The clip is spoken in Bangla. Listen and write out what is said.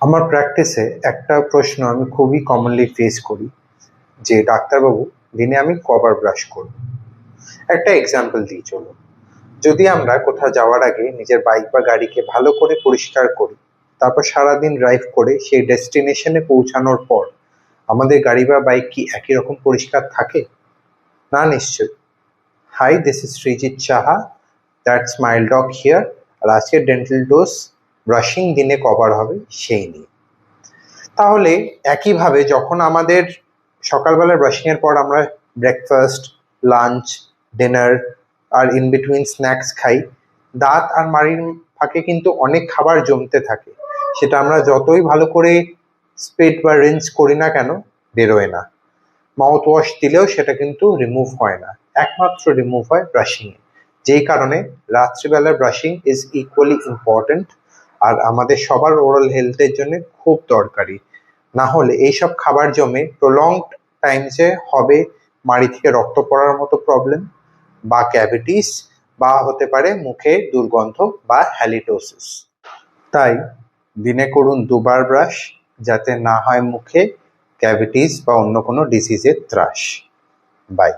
আমার প্র্যাকটিসে একটা প্রশ্ন আমি খুবই কমনলি ফেস করি যে ডাক্তারবাবু, দিনে আমি কবার ব্রাশ করব? একটা এক্সাম্পল দিই চলুন। যদি আমরা কোথাও যাওয়ার আগে নিজের বাইক বা গাড়িকে ভালো করে পরিষ্কার করি, তারপর সারাদিন ড্রাইভ করে সেই ডেস্টিনেশনে পৌঁছানোর পর আমাদের গাড়ি বা বাইক কি একই রকম পরিষ্কার থাকে? না, নিশ্চয়ই। Hi, this is Srijit Saha, that's Smile Dog here. আর আজকের ডেন্টাল ডোজ ব্রাশিং দিনে কবার হবে সেই নিয়ে। তাহলে একইভাবে যখন আমাদের সকালবেলা ব্রাশিং এর পর আমরা ব্রেকফাস্ট, লাঞ্চ, ডিনার আর ইন বিটুইন স্ন্যাক্স খাই, দাঁত আর মাড়ির ফাঁকে কিন্তু অনেক খাবার জমতে থাকে। সেটা আমরা যতই ভালো করে স্পিট বা রিন্স করি না কেন, বেরোয় না। মাউথ ওয়াশ দিলেও সেটা কিন্তু রিমুভ হয় না, একমাত্র রিমুভ হয় ব্রাশিং এ। যেই কারণে রাত্রিবেলার ব্রাশিং ইজ ইকুয়ালি ইম্পর্টেন্ট আর আমাদের সবার ওরাল হেলথের জন্য খুব দরকারি। না হলে এইসব খাবার জমে প্রলংড টাইমসে হবে মাড়ি থেকে রক্ত পড়ার মতো প্রবলেম, বা ক্যাভিটিস, বা হতে পারে মুখে দুর্গন্ধ বা হ্যালিটোসিস। তাই দিনে করুন 2 বার ব্রাশ, যাতে না হয় মুখে ক্যাভিটিস বা অন্য কোনো ডিজিজের ত্রাস। বাই।